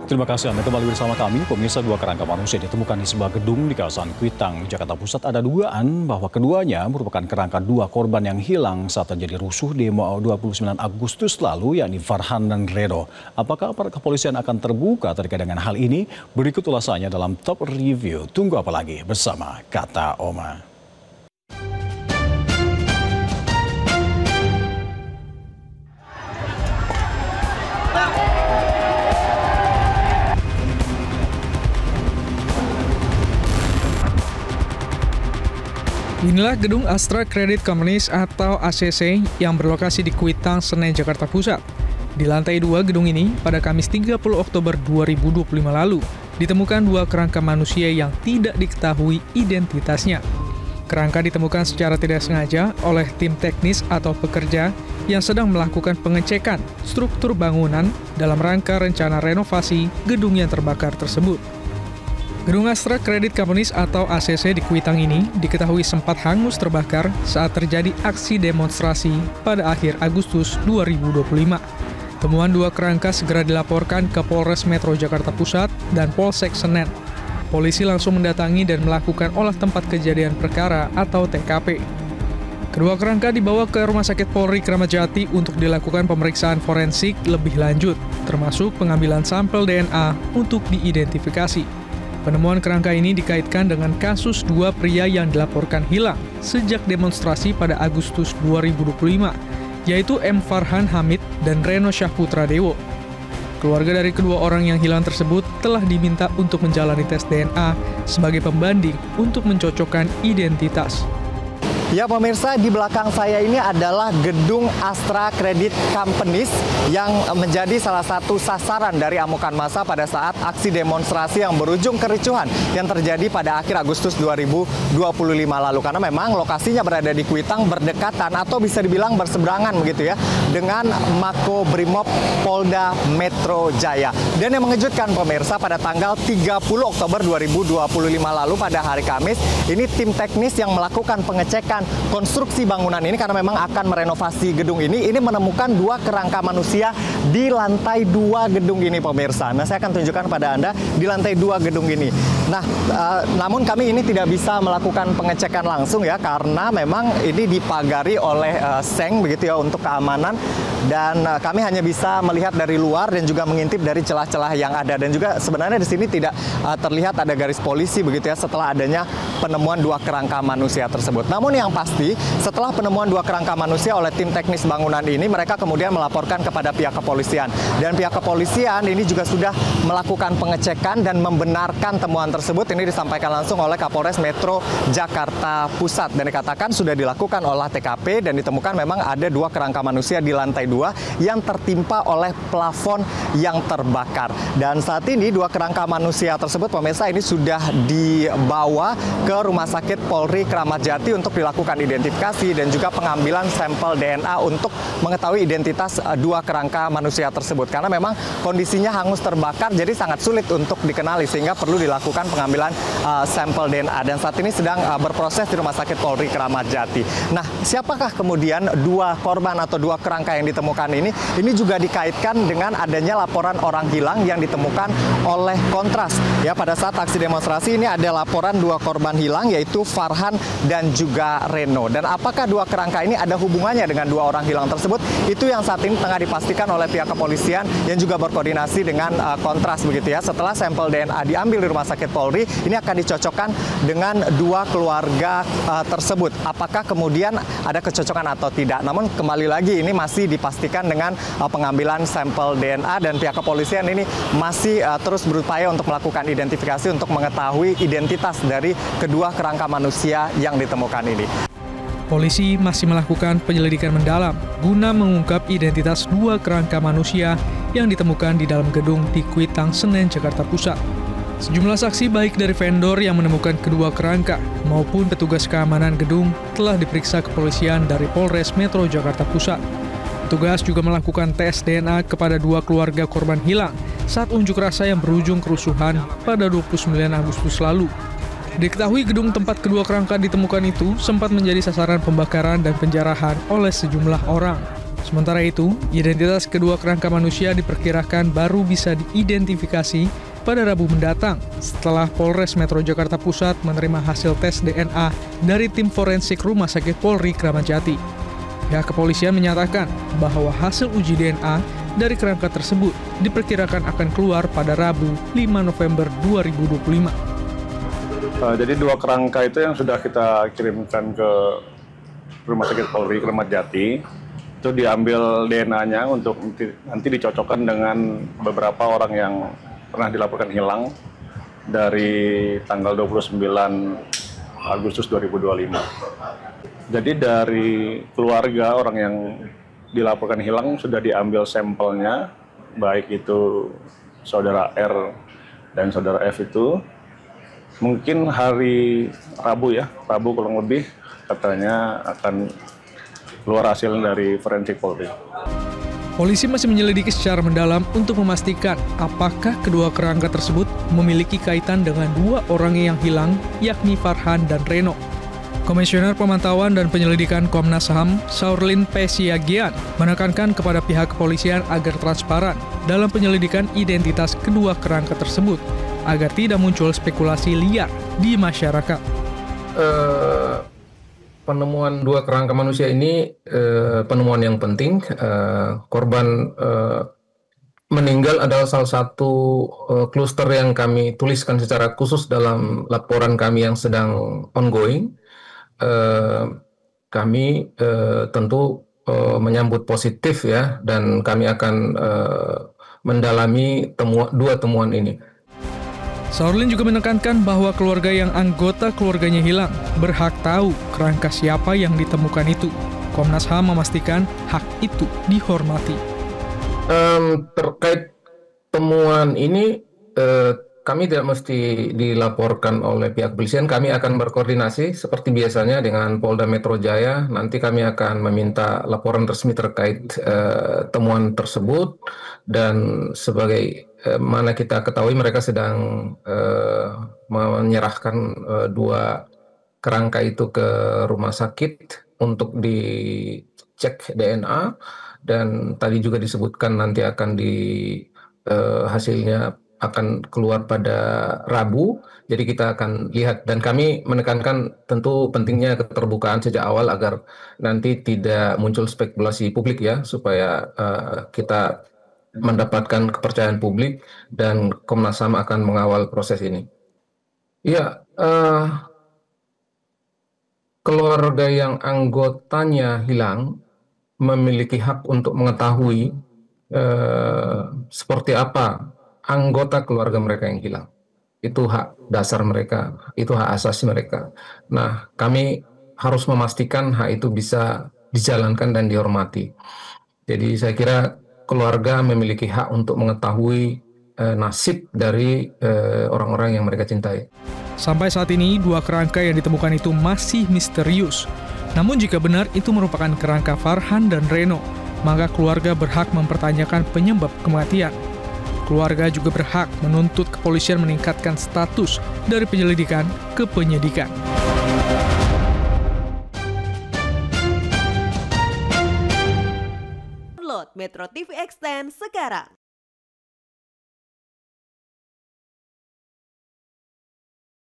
Terima kasih Anda kembali bersama kami. Pemirsa, dua kerangka manusia ditemukan di sebuah gedung di kawasan Kuitang, Jakarta Pusat. Ada dugaan bahwa keduanya merupakan kerangka dua korban yang hilang saat terjadi rusuh demo 29 Agustus lalu, yakni Farhan dan Reno. Apakah aparat kepolisian akan terbuka terkait dengan hal ini? Berikut ulasannya dalam Top Review. Tunggu apa lagi bersama Kata Oma. Inilah gedung Astra Credit Company atau ACC yang berlokasi di Kuitang, Senen, Jakarta Pusat. Di lantai 2 gedung ini, pada Kamis 30 Oktober 2025 lalu, ditemukan dua kerangka manusia yang tidak diketahui identitasnya. Kerangka ditemukan secara tidak sengaja oleh tim teknis atau pekerja yang sedang melakukan pengecekan struktur bangunan dalam rangka rencana renovasi gedung yang terbakar tersebut. Gedung Astra Credit Company atau ACC di Kuitang ini diketahui sempat hangus terbakar saat terjadi aksi demonstrasi pada akhir Agustus 2025. Temuan dua kerangka segera dilaporkan ke Polres Metro Jakarta Pusat dan Polsek Senen. Polisi langsung mendatangi dan melakukan olah tempat kejadian perkara atau TKP. Kedua kerangka dibawa ke Rumah Sakit Polri Kramat Jati untuk dilakukan pemeriksaan forensik lebih lanjut, termasuk pengambilan sampel DNA untuk diidentifikasi. Penemuan kerangka ini dikaitkan dengan kasus dua pria yang dilaporkan hilang sejak demonstrasi pada Agustus 2025, yaitu M. Farhan Hamid dan Reno Syahputra Dewo. Keluarga dari kedua orang yang hilang tersebut telah diminta untuk menjalani tes DNA sebagai pembanding untuk mencocokkan identitas. Ya pemirsa, di belakang saya ini adalah gedung Astra Credit Company yang menjadi salah satu sasaran dari amukan massa pada saat aksi demonstrasi yang berujung kericuhan yang terjadi pada akhir Agustus 2025 lalu. Karena memang lokasinya berada di Kuitang, berdekatan atau bisa dibilang berseberangan begitu ya dengan Mako Brimob Polda Metro Jaya. Dan yang mengejutkan pemirsa, pada tanggal 30 Oktober 2025 lalu pada hari Kamis, ini tim teknis yang melakukan pengecekan konstruksi bangunan ini karena memang akan merenovasi gedung ini menemukan dua kerangka manusia di lantai 2 gedung ini pemirsa. Nah, saya akan tunjukkan pada Anda di lantai 2 gedung ini. Nah, namun kami ini tidak bisa melakukan pengecekan langsung ya karena memang ini dipagari oleh seng begitu ya untuk keamanan, dan kami hanya bisa melihat dari luar dan juga mengintip dari celah-celah yang ada, dan juga sebenarnya di sini tidak terlihat ada garis polisi begitu ya setelah adanya penemuan dua kerangka manusia tersebut. Namun yang pasti, setelah penemuan dua kerangka manusia oleh tim teknis bangunan ini, mereka kemudian melaporkan kepada pihak kepolisian. Dan pihak kepolisian ini juga sudah melakukan pengecekan dan membenarkan temuan tersebut. Ini disampaikan langsung oleh Kapolres Metro Jakarta Pusat. Dan dikatakan sudah dilakukan olah TKP dan ditemukan memang ada dua kerangka manusia di lantai 2 yang tertimpa oleh plafon yang terbakar. Dan saat ini dua kerangka manusia tersebut, pemirsa, ini sudah dibawa ke Rumah Sakit Polri Kramat Jati untuk dilakukan identifikasi dan juga pengambilan sampel DNA untuk mengetahui identitas dua kerangka manusia tersebut. Karena memang kondisinya hangus terbakar, jadi sangat sulit untuk dikenali sehingga perlu dilakukan pengambilan sampel DNA. Dan saat ini sedang berproses di Rumah Sakit Polri Kramat Jati. Nah, siapakah kemudian dua korban atau dua kerangka yang ditemukan ini? Ini juga dikaitkan dengan adanya laporan orang hilang yang ditemukan oleh Kontras. Ya, pada saat aksi demonstrasi ini ada laporan dua korban hilang, yaitu Farhan dan juga Reno. Dan apakah dua kerangka ini ada hubungannya dengan dua orang hilang tersebut? Itu yang saat ini tengah dipastikan oleh pihak kepolisian yang juga berkoordinasi dengan Kontras begitu ya. Setelah sampel DNA diambil di Rumah Sakit Polri, ini akan dicocokkan dengan dua keluarga tersebut. Apakah kemudian ada kecocokan atau tidak? Namun kembali lagi ini masih dipastikan dengan pengambilan sampel DNA, dan pihak kepolisian ini masih terus berupaya untuk melakukan identifikasi untuk mengetahui identitas dari kedua kerangka manusia yang ditemukan ini. Polisi masih melakukan penyelidikan mendalam guna mengungkap identitas dua kerangka manusia yang ditemukan di dalam gedung di Kuitang, Senen, Jakarta Pusat. Sejumlah saksi baik dari vendor yang menemukan kedua kerangka maupun petugas keamanan gedung telah diperiksa kepolisian dari Polres Metro Jakarta Pusat. Petugas juga melakukan tes DNA kepada dua keluarga korban hilang saat unjuk rasa yang berujung kerusuhan pada 29 Agustus lalu. Diketahui gedung tempat kedua kerangka ditemukan itu sempat menjadi sasaran pembakaran dan penjarahan oleh sejumlah orang. Sementara itu, identitas kedua kerangka manusia diperkirakan baru bisa diidentifikasi pada Rabu mendatang setelah Polres Metro Jakarta Pusat menerima hasil tes DNA dari tim forensik Rumah Sakit Polri Kramat Jati. Pihak kepolisian menyatakan bahwa hasil uji DNA dari kerangka tersebut diperkirakan akan keluar pada Rabu 5 November 2025. Jadi dua kerangka itu yang sudah kita kirimkan ke Rumah Sakit Polri Kramat Jati, itu diambil DNA-nya untuk nanti dicocokkan dengan beberapa orang yang pernah dilaporkan hilang dari tanggal 29 Agustus 2025. Jadi dari keluarga orang yang dilaporkan hilang sudah diambil sampelnya, baik itu saudara R dan saudara F itu. Mungkin hari Rabu kurang lebih katanya akan keluar hasil dari forensik Polri. Polisi masih menyelidiki secara mendalam untuk memastikan apakah kedua kerangka tersebut memiliki kaitan dengan dua orang yang hilang, yakni Farhan dan Reno. Komisioner Pemantauan dan Penyelidikan Komnas HAM, Saurlin P. Siagian, menekankan kepada pihak kepolisian agar transparan dalam penyelidikan identitas kedua kerangka tersebut, agar tidak muncul spekulasi liar di masyarakat. Penemuan dua kerangka manusia ini penemuan yang penting. Korban meninggal adalah salah satu kluster yang kami tuliskan secara khusus dalam laporan kami yang sedang ongoing. Kami tentu menyambut positif ya, dan kami akan mendalami dua temuan ini. Saurlin juga menekankan bahwa keluarga yang anggota keluarganya hilang berhak tahu kerangka siapa yang ditemukan itu. Komnas HAM memastikan hak itu dihormati. Terkait temuan ini, kami tidak mesti dilaporkan oleh pihak kepolisian. Kami akan berkoordinasi seperti biasanya dengan Polda Metro Jaya. Nanti kami akan meminta laporan resmi terkait temuan tersebut, dan sebagai mana kita ketahui mereka sedang menyerahkan dua kerangka itu ke rumah sakit untuk dicek DNA, dan tadi juga disebutkan nanti akan hasilnya akan keluar pada Rabu. Jadi kita akan lihat, dan kami menekankan tentu pentingnya keterbukaan sejak awal agar nanti tidak muncul spekulasi publik ya, supaya kita mendapatkan kepercayaan publik, dan Komnas HAM akan mengawal proses ini. Ya, keluarga yang anggotanya hilang memiliki hak untuk mengetahui seperti apa anggota keluarga mereka yang hilang. Itu hak dasar mereka, itu hak asasi mereka. Nah, kami harus memastikan hak itu bisa dijalankan dan dihormati. Jadi saya kira keluarga memiliki hak untuk mengetahui nasib dari orang-orang yang mereka cintai. Sampai saat ini, dua kerangka yang ditemukan itu masih misterius. Namun jika benar itu merupakan kerangka Farhan dan Reno, maka keluarga berhak mempertanyakan penyebab kematian. Keluarga juga berhak menuntut kepolisian meningkatkan status dari penyelidikan ke penyidikan. Download Metro TV Extend sekarang.